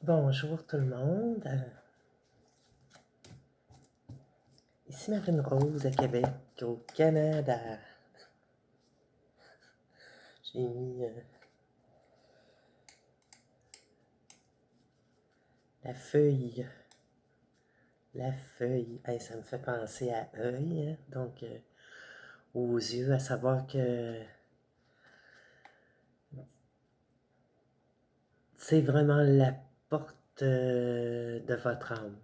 Bonjour tout le monde. Ici Marine Rose de Québec, au Canada. J'ai mis la feuille. La feuille. Hey, ça me fait penser à œil, hein? Donc aux yeux, à savoir que c'est vraiment la porte de votre âme.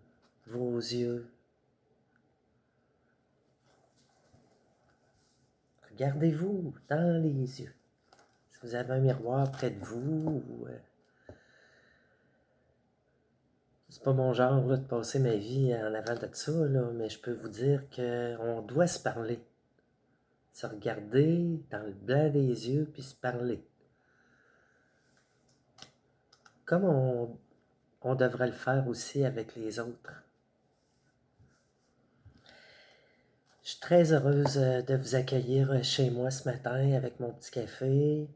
Vos yeux. Regardez-vous dans les yeux. Si vous avez un miroir près de vous, c'est pas mon genre là, de passer ma vie en avant de ça, là, mais je peux vous dire qu'on doit se parler. Se regarder dans le blanc des yeux, puis se parler. Comme on devrait le faire aussi avec les autres. Je suis très heureuse de vous accueillir chez moi ce matin avec mon petit café.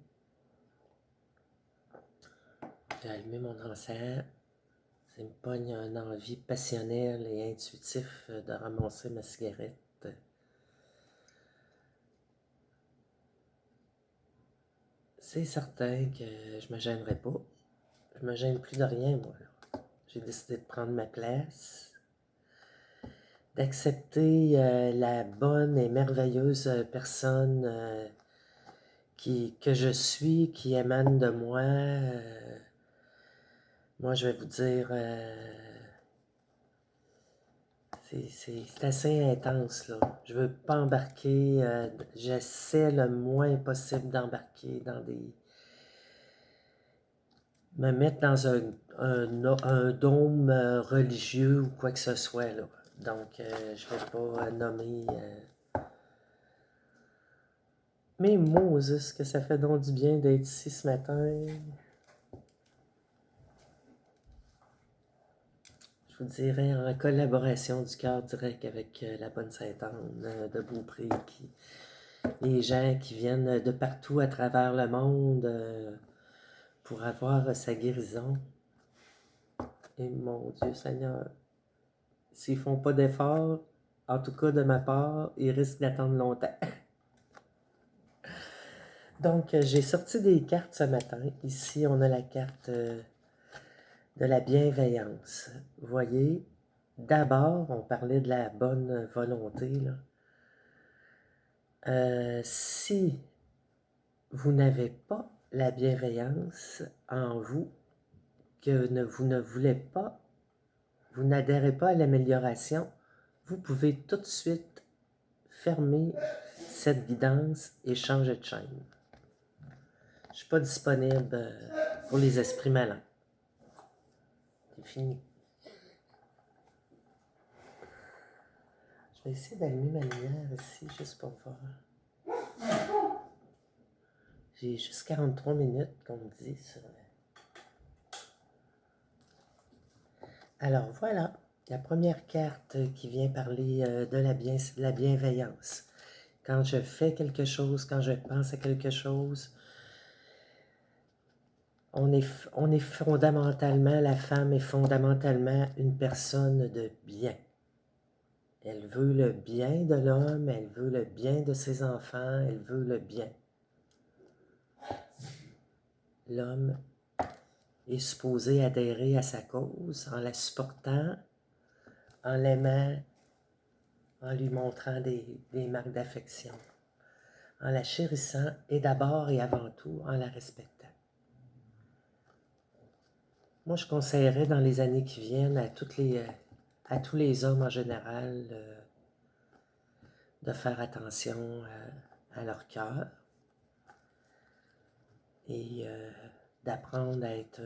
J'ai allumé mon encens. Ça me pogne une envie passionnelle et intuitive de ramasser ma cigarette. C'est certain que je me gênerai pas. Je me gêne plus de rien, moi. J'ai décidé de prendre ma place, d'accepter la bonne et merveilleuse personne que je suis, qui émane de moi. Moi, je vais vous dire, c'est assez intense, là. Je veux pas embarquer, j'essaie le moins possible d'embarquer dans me mettre dans un dôme religieux ou quoi que ce soit, là. Donc, je ne vais pas nommer... Mais Moses, que ça fait donc du bien d'être ici ce matin. Je vous dirais en collaboration du cœur direct avec la bonne Sainte-Anne de Beaupré, les gens qui viennent de partout à travers le monde pour avoir sa guérison. Et mon Dieu Seigneur, s'ils font pas d'efforts, en tout cas de ma part, ils risquent d'attendre longtemps. Donc, j'ai sorti des cartes ce matin. Ici, on a la carte de la bienveillance. Vous voyez, d'abord, on parlait de la bonne volonté, là. Si vous n'avez pas la bienveillance en vous, que vous ne voulez pas, vous n'adhérez pas à l'amélioration, vous pouvez tout de suite fermer cette guidance et changer de chaîne. Je ne suis pas disponible pour les esprits malins. C'est fini. Je vais essayer d'allumer ma lumière ici, juste pour voir. J'ai juste 43 minutes, comme on dit. Alors voilà, la première carte qui vient parler de la bienveillance. Quand je fais quelque chose, quand je pense à quelque chose, on est fondamentalement, la femme est fondamentalement une personne de bien. Elle veut le bien de l'homme, elle veut le bien de ses enfants, elle veut le bien. L'homme est supposé adhérer à sa cause en la supportant, en l'aimant, en lui montrant des marques d'affection, en la chérissant et d'abord et avant tout en la respectant. Moi, je conseillerais dans les années qui viennent à tous les hommes en général de faire attention à leur cœur et d'apprendre à être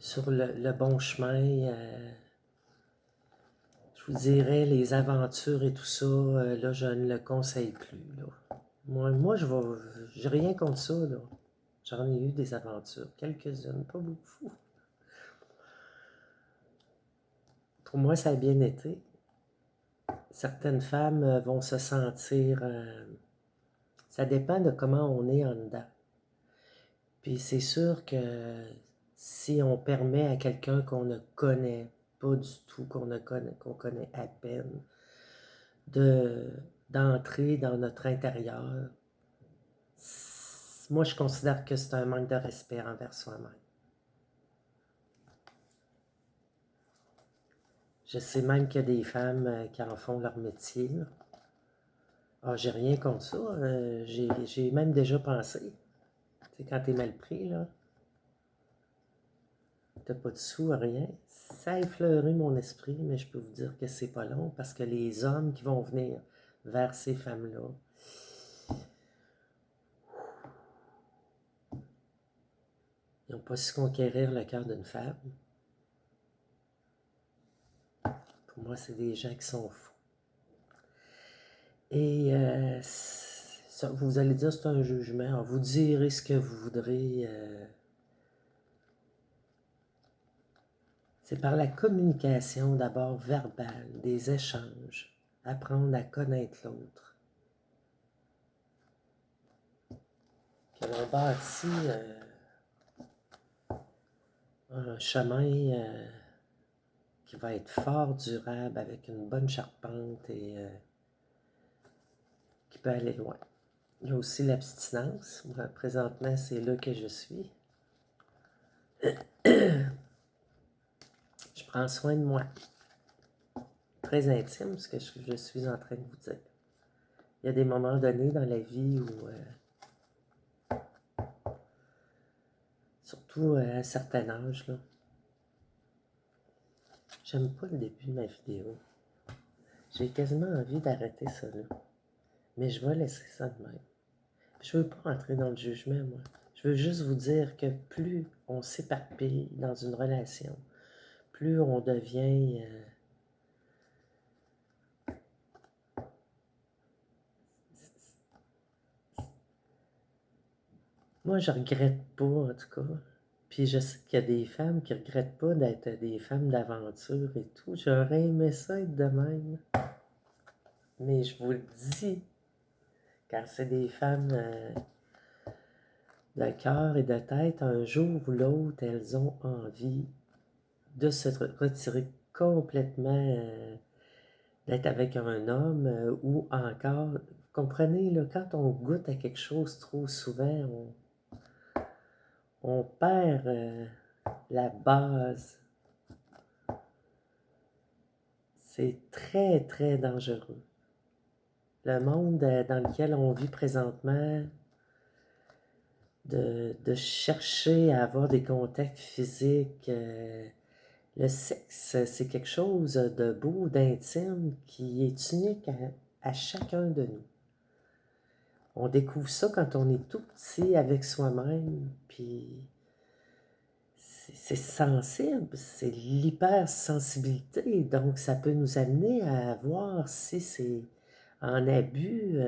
sur le bon chemin. Je vous dirais, les aventures et tout ça, là, je ne le conseille plus. Là. Moi j'ai rien contre ça. Là. J'en ai eu des aventures, quelques-unes, pas beaucoup. Pour moi, ça a bien été. Certaines femmes vont se sentir... ça dépend de comment on est en dedans. Puis c'est sûr que si on permet à quelqu'un qu'on ne connaît pas du tout, qu'on connaît à peine, d'entrer dans notre intérieur, moi je considère que c'est un manque de respect envers soi-même. Je sais même qu'il y a des femmes qui en font leur métier. Là. Ah, j'ai rien contre ça. J'ai même déjà pensé. Tu sais, quand t'es mal pris, là, t'as pas de sous, rien. Ça a effleuré mon esprit, mais je peux vous dire que c'est pas long parce que les hommes qui vont venir vers ces femmes-là, ils n'ont pas su conquérir le cœur d'une femme. Pour moi, c'est des gens qui sont fous. Et ça, vous allez dire c'est un jugement. Alors, vous direz ce que vous voudrez. C'est par la communication d'abord verbale, des échanges, apprendre à connaître l'autre, que l'on bâtit un chemin qui va être fort, durable, avec une bonne charpente et qui peut aller loin. Il y a aussi l'abstinence. Moi, présentement, c'est là que je suis. Je prends soin de moi. Très intime, ce que je suis en train de vous dire. Il y a des moments donnés dans la vie où, surtout à un certain âge, là, j'aime pas le début de ma vidéo. J'ai quasiment envie d'arrêter ça là. Mais je vais laisser ça de même. Je veux pas entrer dans le jugement, moi. Je veux juste vous dire que plus on s'éparpille dans une relation, plus on devient... Moi, je regrette pas, en tout cas. Puis je sais qu'il y a des femmes qui regrettent pas d'être des femmes d'aventure et tout. J'aurais aimé ça être de même. Mais je vous le dis, quand c'est des femmes de cœur et de tête, un jour ou l'autre, elles ont envie de se retirer complètement, d'être avec un homme ou encore, vous comprenez, là, quand on goûte à quelque chose trop souvent, on perd la base. C'est très, très dangereux. Le monde dans lequel on vit présentement, de chercher à avoir des contacts physiques, le sexe, c'est quelque chose de beau, d'intime, qui est unique à chacun de nous. On découvre ça quand on est tout petit avec soi-même, puis c'est sensible, c'est l'hypersensibilité, donc ça peut nous amener à voir si c'est en abus,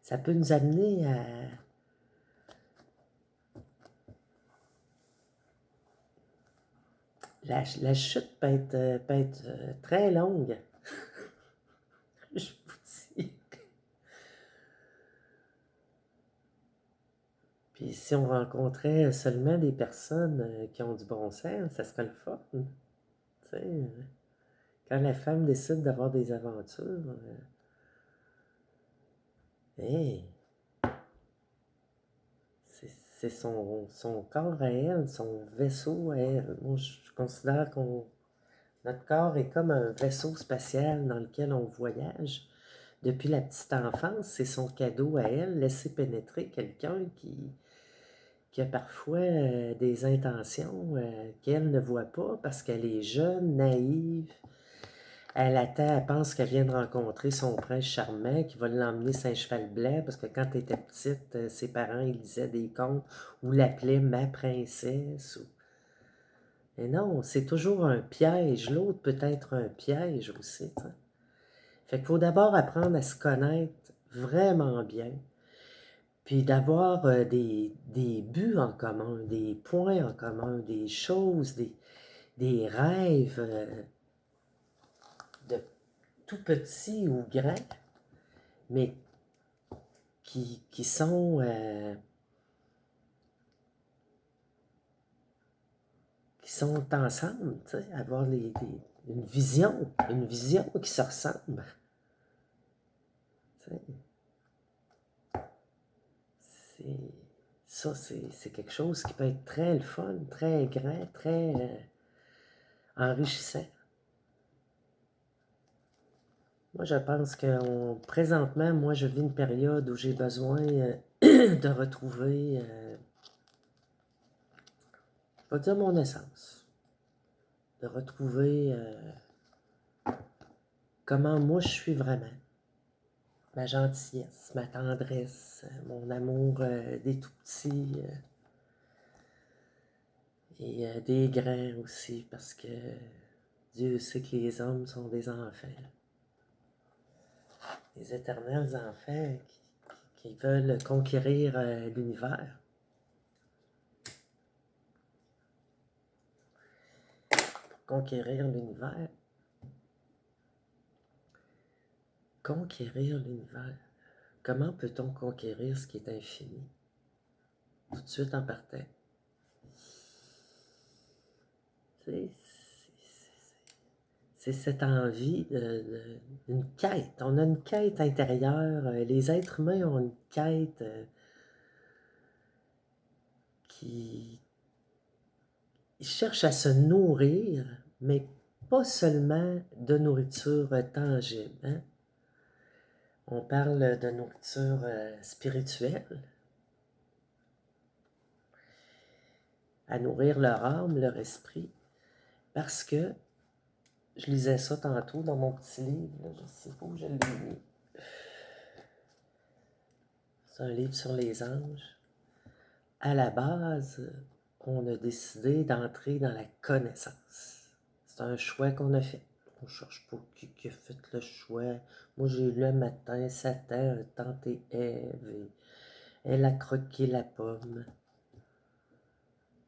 ça peut nous amener à... La chute peut être très longue, je vous dis. Puis si on rencontrait seulement des personnes qui ont du bon sens, ça serait le fun. Tu sais, quand la femme décide d'avoir des aventures, hey, c'est son corps à elle, son vaisseau à elle. Moi, je considère qu'on notre corps est comme un vaisseau spatial dans lequel on voyage. Depuis la petite enfance, c'est son cadeau à elle, laisser pénétrer quelqu'un qui a parfois des intentions qu'elle ne voit pas parce qu'elle est jeune, naïve. Elle attend, elle pense qu'elle vient de rencontrer son prince charmant qui va l'emmener Saint-Cheval Blanc parce que quand elle était petite, ses parents ils lisaient des contes ou l'appelaient ma princesse. Mais non, c'est toujours un piège. L'autre peut être un piège aussi. T'sais. Fait qu'il faut d'abord apprendre à se connaître vraiment bien. Puis d'avoir des buts en commun, des points en commun, des choses, des rêves de tout petit ou grand, mais qui sont qui sont ensemble, tu sais, avoir une vision qui se ressemble. Tu sais, c'est quelque chose qui peut être très le fun, très grand, très enrichissant. Moi, je pense que présentement, moi, je vis une période où j'ai besoin de retrouver, je vais dire mon essence, de retrouver comment moi je suis vraiment, ma gentillesse, ma tendresse, mon amour des tout-petits et des grands aussi, parce que Dieu sait que les hommes sont des enfants. Les éternels enfants qui veulent conquérir l'univers. Conquérir l'univers. Conquérir l'univers. Comment peut-on conquérir ce qui est infini? Tout de suite en partant. C'est cette envie d'une quête. On a une quête intérieure. Les êtres humains ont une quête qui cherche à se nourrir, mais pas seulement de nourriture tangible. Hein? On parle de nourriture spirituelle, à nourrir leur âme, leur esprit, parce que, je lisais ça tantôt dans mon petit livre, là, je ne sais pas où je l'ai mis. C'est un livre sur les anges. À la base, on a décidé d'entrer dans la connaissance. C'est un choix qu'on a fait. On ne cherche pas qui a fait le choix. Moi, j'ai lu un matin, Satan a tenté Ève et elle a croqué la pomme.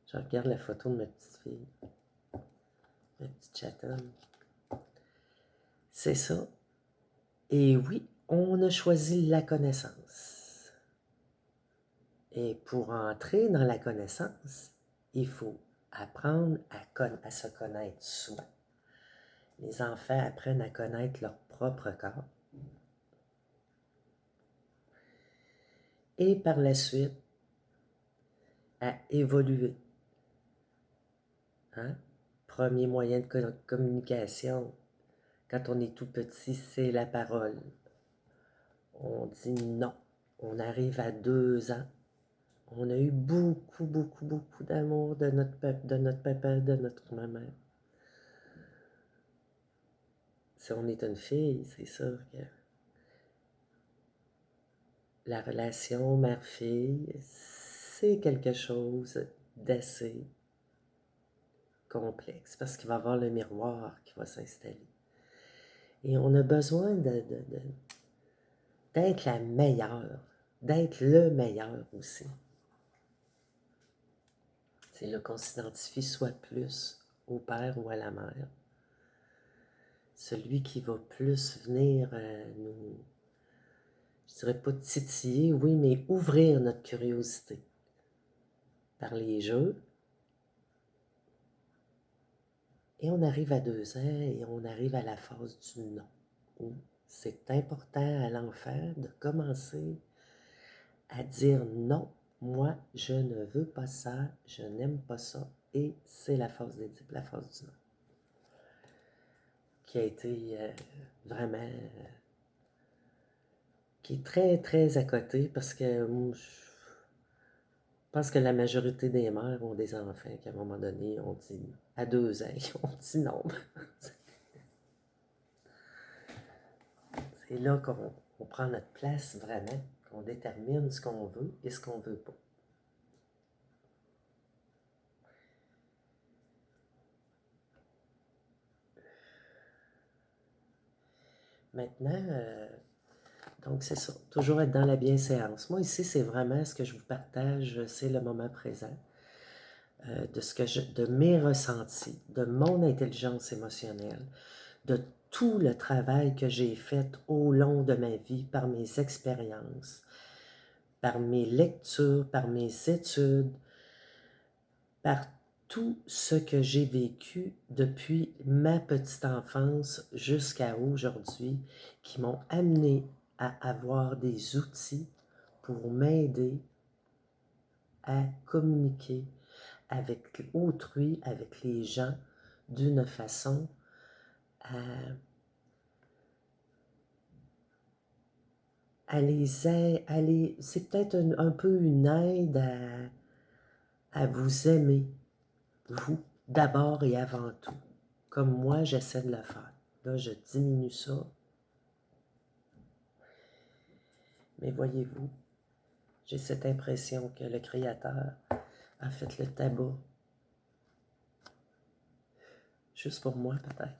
Je regarde la photo de ma petite fille, ma petite chatonne. C'est ça. Et oui, on a choisi la connaissance. Et pour entrer dans la connaissance, il faut apprendre à se connaître soi. Les enfants apprennent à connaître leur propre corps. Et par la suite, à évoluer. Hein? Premier moyen de communication, quand on est tout petit, c'est la parole. On dit non. On arrive à 2 ans. On a eu beaucoup, beaucoup, beaucoup d'amour de notre papa, de notre maman. Si on est une fille, c'est sûr que la relation mère-fille, c'est quelque chose d'assez complexe parce qu'il va y avoir le miroir qui va s'installer. Et on a besoin d'être la meilleure, d'être le meilleur aussi. C'est là qu'on s'identifie soit plus au père ou à la mère. Celui qui va plus venir nous, je dirais pas titiller, oui, mais ouvrir notre curiosité par les jeux. Et on arrive à 2 ans et on arrive à la phase du non, où c'est important à l'enfant de commencer à dire non, moi je ne veux pas ça, je n'aime pas ça, et c'est la phase du non, qui a été vraiment, qui est très très à côté, parce que je pense que la majorité des mères ont des enfants qu'à un moment donné, on dit, à 2 ans, on dit non. C'est là qu'on prend notre place vraiment, qu'on détermine ce qu'on veut et ce qu'on ne veut pas. Maintenant, donc c'est ça, toujours être dans la bienséance. Moi ici, c'est vraiment ce que je vous partage, c'est le moment présent, de mes ressentis, de mon intelligence émotionnelle, de tout le travail que j'ai fait au long de ma vie par mes expériences, par mes lectures, par mes études, par tout ce que j'ai vécu depuis ma petite enfance jusqu'à aujourd'hui qui m'ont amené à avoir des outils pour m'aider à communiquer avec autrui, avec les gens, d'une façon c'est peut-être un peu une aide à vous aimer, vous, d'abord et avant tout, comme moi j'essaie de le faire. Là, je diminue ça. Mais voyez-vous, j'ai cette impression que le Créateur a fait le tabac. Juste pour moi, peut-être.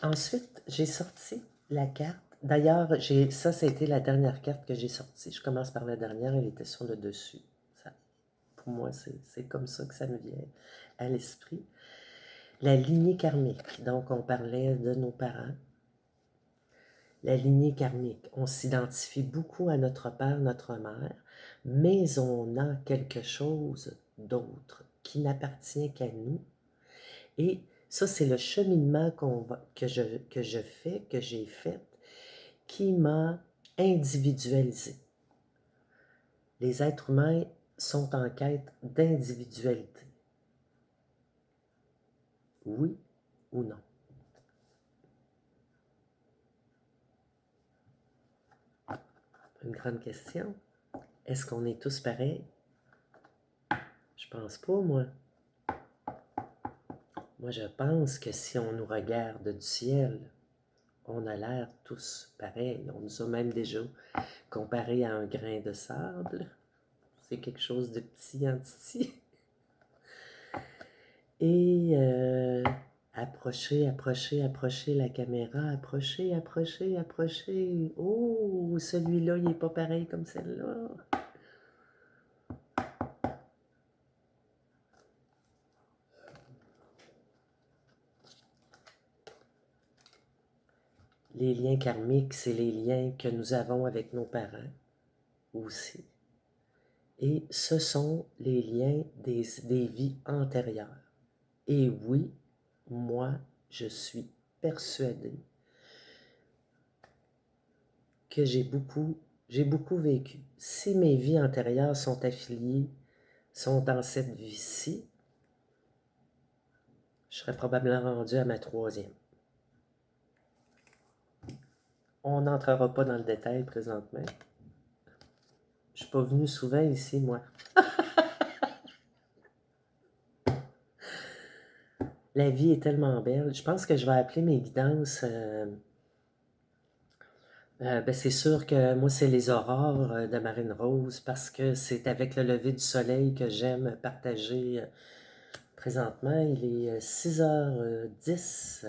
Ensuite, j'ai sorti la carte. D'ailleurs, ça, c'était la dernière carte que j'ai sortie. Je commence par la dernière, elle était sur le dessus. Ça, pour moi, c'est comme ça que ça me vient à l'esprit. La lignée karmique. Donc, on parlait de nos parents. La lignée karmique. On s'identifie beaucoup à notre père, notre mère, mais on a quelque chose d'autre qui n'appartient qu'à nous. Et ça, c'est le cheminement que je fais, que j'ai fait, qui m'a individualisé. Les êtres humains sont en quête d'individualité. Oui ou non? Une grande question. Est-ce qu'on est tous pareils? Je pense pas, moi. Moi, je pense que si on nous regarde du ciel, on a l'air tous pareils. On nous a même déjà comparé à un grain de sable. C'est quelque chose de petit en titi. Et approchez, approchez, approchez la caméra. Approchez, approchez, approchez. Oh, celui-là, il n'est pas pareil comme celle-là. Les liens karmiques, c'est les liens que nous avons avec nos parents aussi. Et ce sont les liens des vies antérieures. Et oui, moi, je suis persuadée que j'ai beaucoup vécu. Si mes vies antérieures sont affiliées, sont dans cette vie-ci, je serais probablement rendu à ma 3e. On n'entrera pas dans le détail présentement. Je ne suis pas venu souvent ici, moi. La vie est tellement belle. Je pense que je vais appeler mes guidances. C'est sûr que moi, c'est les aurores de Marine Rose parce que c'est avec le lever du soleil que j'aime partager. Présentement, il est 6h10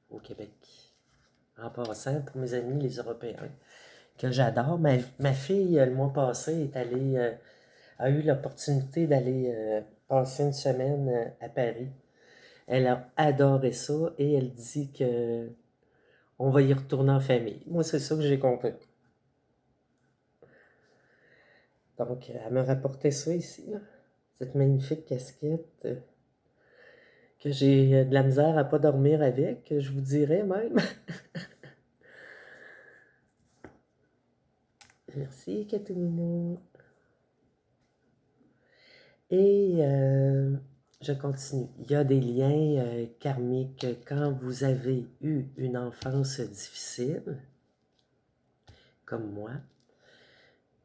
au Québec. En passant, pour mes amis, les Européens, que j'adore. Ma fille, le mois passé, est allée, a eu l'opportunité d'aller passer une semaine à Paris. Elle a adoré ça et elle dit que on va y retourner en famille. Moi, c'est ça que j'ai compris. Donc, elle m'a rapporté ça ici, là. Cette magnifique casquette que j'ai de la misère à pas dormir avec, je vous dirais même. Merci, Catherine. Et je continue. Il y a des liens karmiques quand vous avez eu une enfance difficile, comme moi.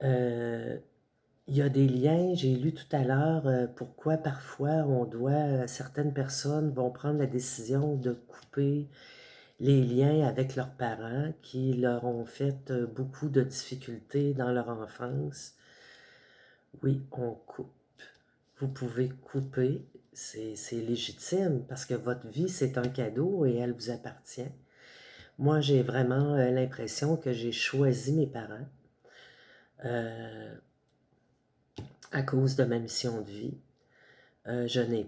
Il y a des liens, j'ai lu tout à l'heure pourquoi parfois certaines personnes vont prendre la décision de couper les liens avec leurs parents qui leur ont fait beaucoup de difficultés dans leur enfance. Oui, on coupe. Vous pouvez couper, c'est légitime parce que votre vie, c'est un cadeau et elle vous appartient. Moi, j'ai vraiment l'impression que j'ai choisi mes parents à cause de ma mission de vie. Je n'ai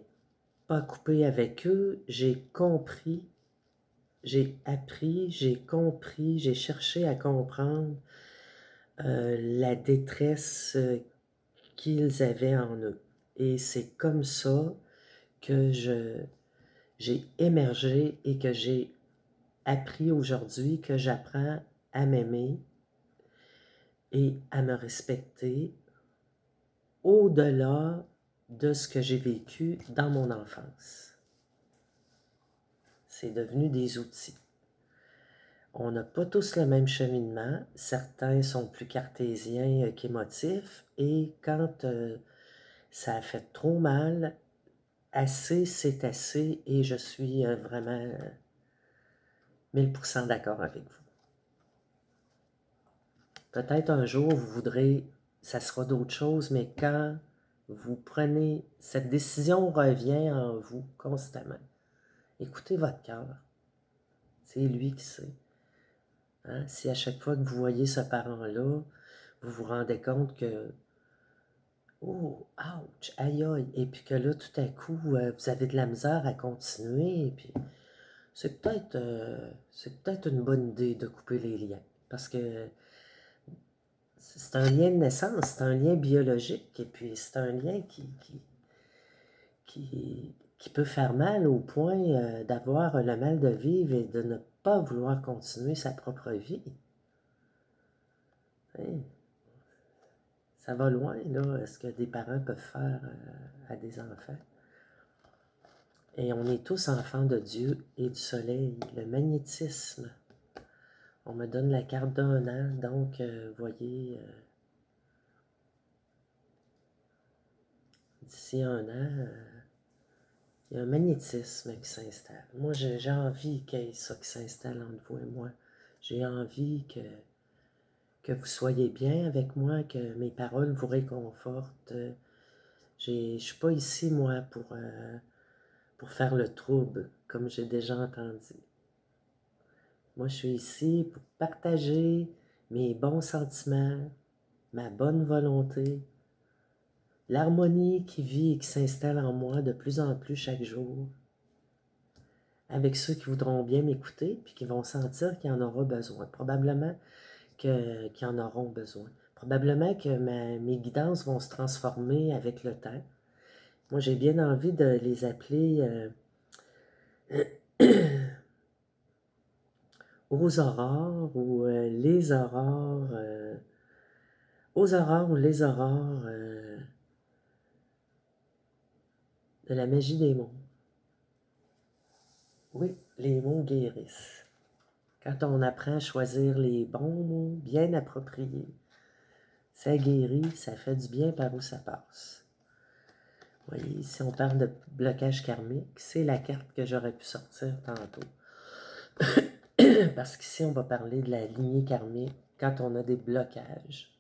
pas coupé avec eux, j'ai compris, j'ai appris, j'ai compris, j'ai cherché à comprendre la détresse qu'ils avaient en eux. Et c'est comme ça que j'ai émergé et que j'ai appris aujourd'hui, que j'apprends à m'aimer et à me respecter au-delà de ce que j'ai vécu dans mon enfance. C'est devenu des outils. On n'a pas tous le même cheminement. Certains sont plus cartésiens qu'émotifs. Et quand ça a fait trop mal, assez, c'est assez. Et je suis vraiment 1000% d'accord avec vous. Peut-être un jour, vous voudrez, ça sera d'autres choses, mais quand vous prenez, cette décision revient en vous constamment. Écoutez votre cœur. C'est lui qui sait. Hein? Si à chaque fois que vous voyez ce parent-là, vous vous rendez compte que oh, ouch, aïe aïe, et puis que là, tout à coup, vous avez de la misère à continuer, et puis c'est peut-être une bonne idée de couper les liens, parce que c'est un lien de naissance, c'est un lien biologique, et puis c'est un lien qui peut faire mal au point d'avoir le mal de vivre et de ne pas vouloir continuer sa propre vie. Hein? Ça va loin, là, ce que des parents peuvent faire à des enfants. Et on est tous enfants de Dieu et du soleil. Le magnétisme. On me donne la carte d'un an, donc, vous voyez, d'ici un an, il y a un magnétisme qui s'installe. Moi, j'ai envie qu'il y ait ça qui s'installe entre vous et moi. J'ai envie que vous soyez bien avec moi, que mes paroles vous réconfortent. Je ne suis pas ici, moi, pour faire le trouble, comme j'ai déjà entendu. Moi, je suis ici pour partager mes bons sentiments, ma bonne volonté, l'harmonie qui vit et qui s'installe en moi de plus en plus chaque jour, avec ceux qui voudront bien m'écouter puis qui vont sentir qu'il y en aura besoin. Probablement qu'ils en auront besoin. Probablement que mes guidances vont se transformer avec le temps. Moi, j'ai bien envie de les appeler aux aurores ou les aurores, aux aurores ou les aurores de la magie des mots. Oui, les mots guérissent. Quand on apprend à choisir les bons mots bien appropriés, ça guérit, ça fait du bien par où ça passe. Vous voyez, si on parle de blocage karmique, c'est la carte que j'aurais pu sortir tantôt. Parce qu'ici, on va parler de la lignée karmique quand on a des blocages.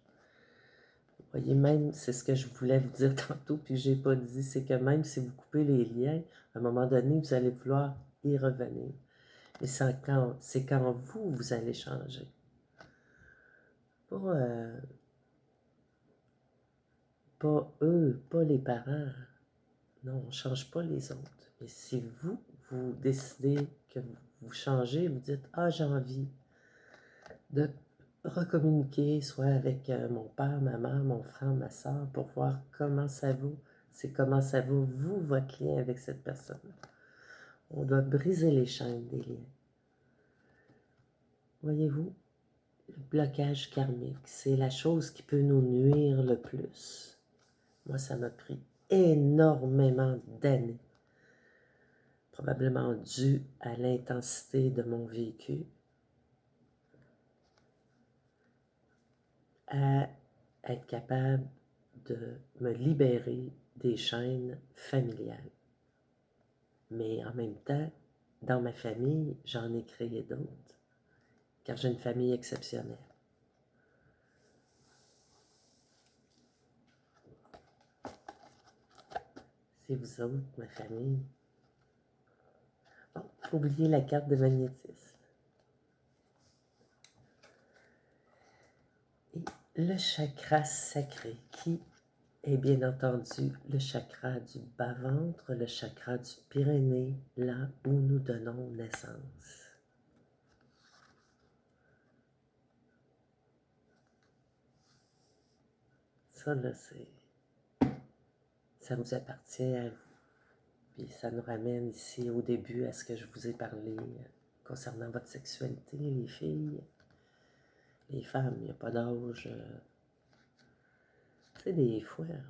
Vous voyez, même, c'est ce que je voulais vous dire tantôt, puis je n'ai pas dit, c'est que même si vous coupez les liens, à un moment donné, vous allez vouloir y revenir. Mais c'est quand vous allez changer. Pas eux, pas les parents. Non, on ne change pas les autres. Mais si vous décidez que vous changez, vous dites « Ah, j'ai envie de recommuniquer, soit avec mon père, ma mère, mon frère, ma soeur, pour voir comment ça va. » C'est comment ça va, vous, votre lien avec cette personne. On doit briser les chaînes des liens. Voyez-vous, le blocage karmique, c'est la chose qui peut nous nuire le plus. Moi, ça m'a pris énormément d'années, probablement dû à l'intensité de mon vécu, à être capable de me libérer des chaînes familiales. Mais en même temps, dans ma famille, j'en ai créé d'autres, car j'ai une famille exceptionnelle. C'est vous autres, ma famille. Bon, faut oublier la carte de magnétisme. Et le chakra sacré, qui est bien entendu le chakra du bas-ventre, le chakra du Pyrénées, là où nous donnons naissance. Ça, là, c'est Ça vous appartient à vous. Puis ça nous ramène ici au début à ce que je vous ai parlé concernant votre sexualité, les filles, les femmes, il n'y a pas d'âge. Tu sais, des fois, on ne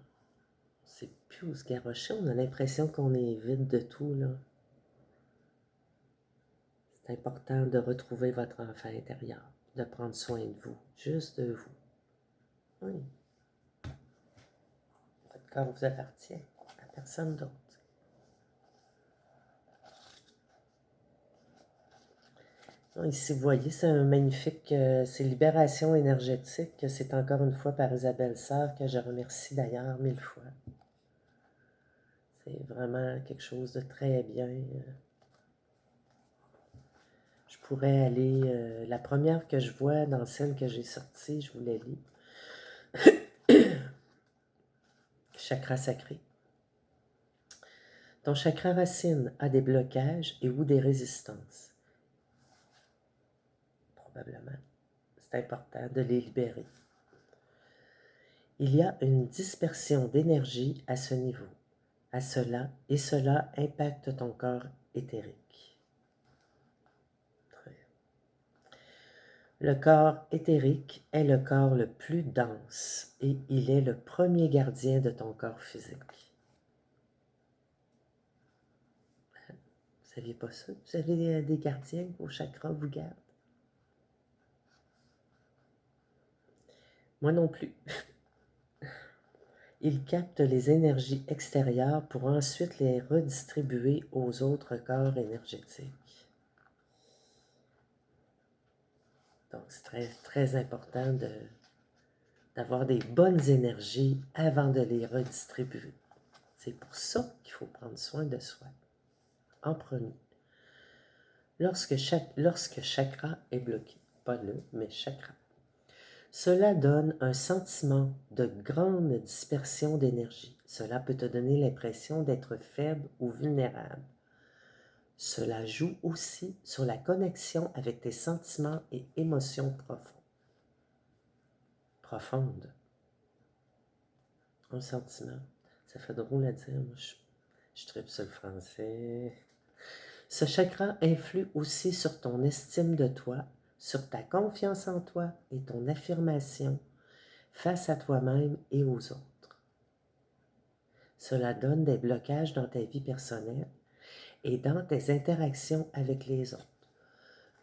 sait plus où se garrocher, on a l'impression qu'on est vide de tout, là. C'est important de retrouver votre enfant intérieur, de prendre soin de vous, juste de vous. Oui. Votre corps vous appartient, à personne d'autre. Ici, vous voyez, c'est un magnifique, c'est Libération énergétique. C'est encore une fois par Isabelle Sarr, que je remercie d'ailleurs 1000 fois. C'est vraiment quelque chose de très bien. Je pourrais aller, la première que je vois dans celle que j'ai sortie, je vous la lis. Chakra sacré. Ton chakra racine a des blocages et ou des résistances. Probablement. C'est important de les libérer. Il y a une dispersion d'énergie à ce niveau, et cela impacte ton corps éthérique. Le corps éthérique est le corps le plus dense et il est le premier gardien de ton corps physique. Vous ne saviez pas ça? Vous avez des gardiens, vos chakras vous gardent? Moi non plus. Il capte les énergies extérieures pour ensuite les redistribuer aux autres corps énergétiques. Donc, c'est très, très important d'avoir des bonnes énergies avant de les redistribuer. C'est pour ça qu'il faut prendre soin de soi. En premier, lorsque chakra est bloqué, pas le, mais chakra, cela donne un sentiment de grande dispersion d'énergie. Cela peut te donner l'impression d'être faible ou vulnérable. Cela joue aussi sur la connexion avec tes sentiments et émotions profondes. Un sentiment, ça fait drôle à dire, moi je tripe sur le français. Ce chakra influe aussi sur ton estime de toi, sur ta confiance en toi et ton affirmation face à toi-même et aux autres. Cela donne des blocages dans ta vie personnelle et dans tes interactions avec les autres.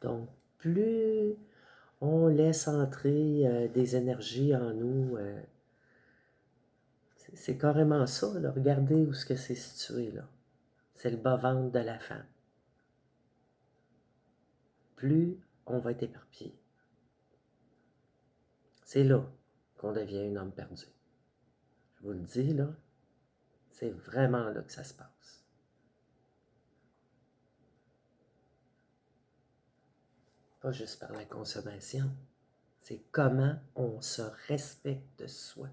Donc, plus on laisse entrer des énergies en nous, c'est carrément ça, là. Regardez où c'est situé, là. C'est le bas-ventre de la femme. Plus on va être éparpillé. C'est là qu'on devient un homme perdu. Je vous le dis, là, c'est vraiment là que ça se passe. Pas juste par la consommation, c'est comment on se respecte soi,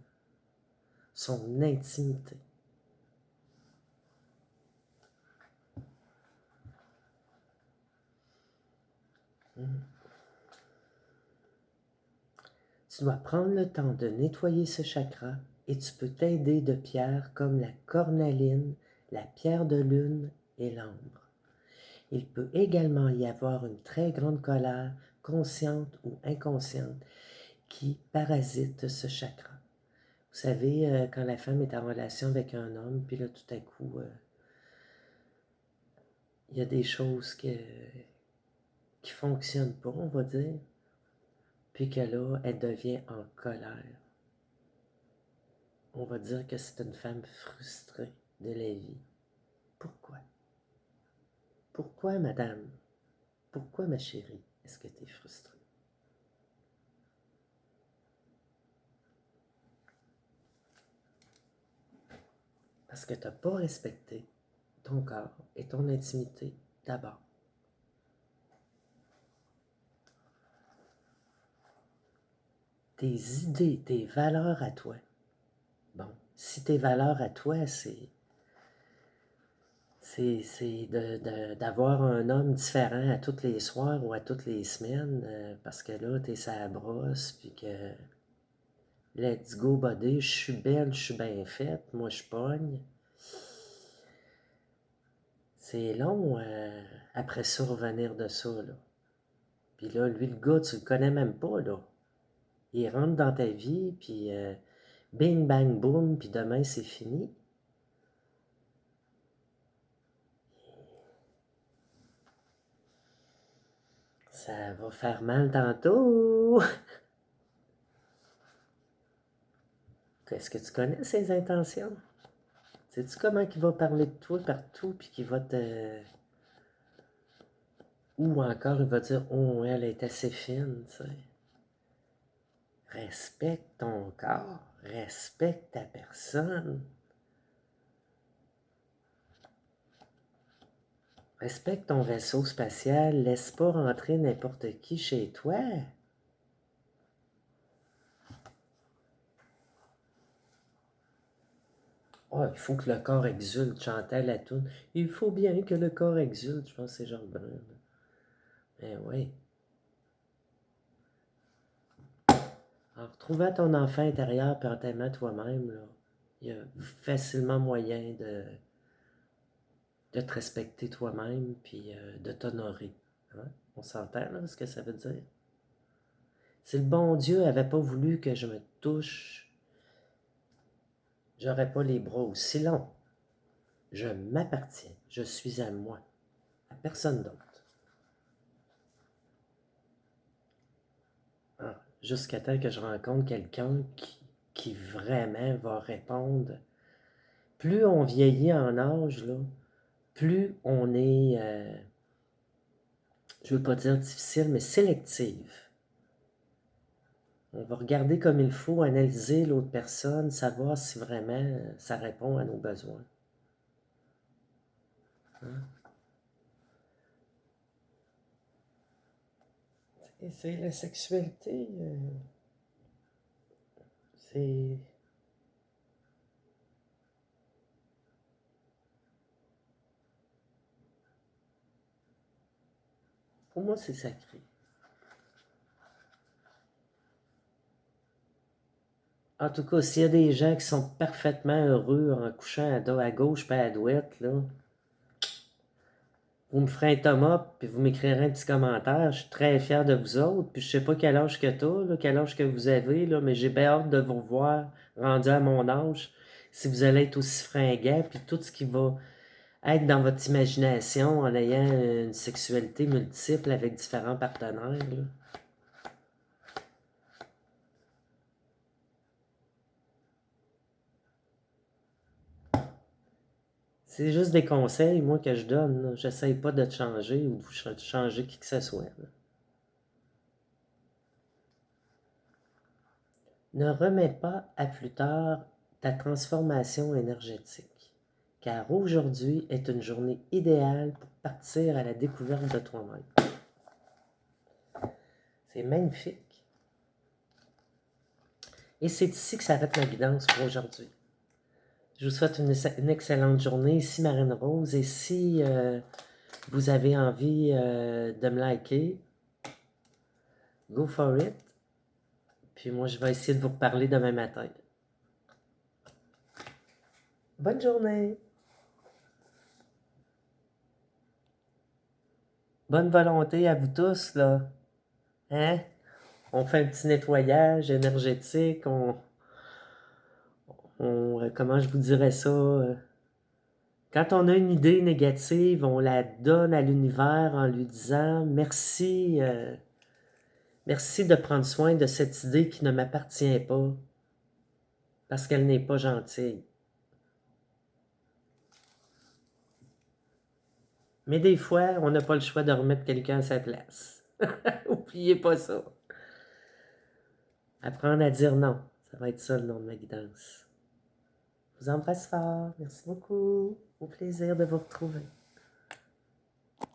son intimité. Tu dois prendre le temps de nettoyer ce chakra et tu peux t'aider de pierres comme la cornaline, la pierre de lune et l'ambre. Il peut également y avoir une très grande colère, consciente ou inconsciente, qui parasite ce chakra. Vous savez, quand la femme est en relation avec un homme, puis là, tout à coup, il y a des choses qui ne fonctionnent pas, on va dire, puis que là, elle devient en colère. On va dire que c'est une femme frustrée de la vie. Pourquoi? Pourquoi, madame? Pourquoi, ma chérie, est-ce que tu es frustrée? Parce que tu n'as pas respecté ton corps et ton intimité d'abord. Tes idées, tes valeurs à toi. Bon, si tes valeurs à toi, c'est d'avoir un homme différent à tous les soirs ou à toutes les semaines, parce que là, tu es sa brosse, puis que Let's go, body. Je suis belle, je suis bien faite. Moi, je pogne. C'est long, après ça, revenir de ça, là. Puis là, lui, le gars, tu le connais même pas, là. Il rentre dans ta vie, puis bing, bang, boom, puis demain, c'est fini. Ça va faire mal tantôt. Est-ce que tu connais ses intentions? Sais-tu comment il va parler de toi partout, puis qu'il va te... Ou encore, il va dire, oh, elle est assez fine, tu sais. Respecte ton corps, respecte ta personne. Respecte ton vaisseau spatial, laisse pas rentrer n'importe qui chez toi. Oh, il faut que le corps exulte, chantait la toune. Il faut bien que le corps exulte, je pense que c'est Jean Brun. Mais oui. En retrouvant ton enfant intérieur et en t'aimant toi-même, là, il y a facilement moyen de te respecter toi-même puis de t'honorer. Hein? On s'entend là, ce que ça veut dire? Si le bon Dieu n'avait pas voulu que je me touche, j'aurais pas les bras aussi longs. Je m'appartiens. Je suis à moi, à personne d'autre. Ah, jusqu'à temps que je rencontre quelqu'un qui vraiment va répondre. Plus on vieillit en âge, là, plus on est, je ne veux pas dire difficile, mais sélectif. On va regarder comme il faut, analyser l'autre personne, savoir si vraiment ça répond à nos besoins. Hein? Et c'est la sexualité, c'est... Pour moi, c'est sacré. En tout cas, s'il y a des gens qui sont parfaitement heureux en couchant à gauche pas à droite, là, vous me ferez un thumb up, puis vous m'écrirez un petit commentaire. Je suis très fier de vous autres. Puis je sais pas quel âge que tu as, quel âge que vous avez, là, mais j'ai bien hâte de vous revoir rendu à mon âge. Si vous allez être aussi fringant, puis tout ce qui va être dans votre imagination en ayant une sexualité multiple avec différents partenaires. Là. C'est juste des conseils, moi, que je donne. J'essaye pas de te changer ou de changer qui que ce soit. Là. Ne remets pas à plus tard ta transformation énergétique, car aujourd'hui est une journée idéale pour partir à la découverte de toi-même. C'est magnifique. Et c'est ici que s'arrête ma guidance pour aujourd'hui. Je vous souhaite une excellente journée. Ici Marine Rose. Et si vous avez envie de me liker, go for it. Puis moi, je vais essayer de vous reparler demain matin. Bonne journée. Bonne volonté à vous tous, là. Hein? On fait un petit nettoyage énergétique. Comment je vous dirais ça? Quand on a une idée négative, on la donne à l'univers en lui disant merci, merci de prendre soin de cette idée qui ne m'appartient pas parce qu'elle n'est pas gentille. Mais des fois, on n'a pas le choix de remettre quelqu'un à sa place. Oubliez pas ça. Apprendre à dire non. Ça va être ça le nom de ma guidance. Je vous embrasse fort. Merci beaucoup. Au plaisir de vous retrouver.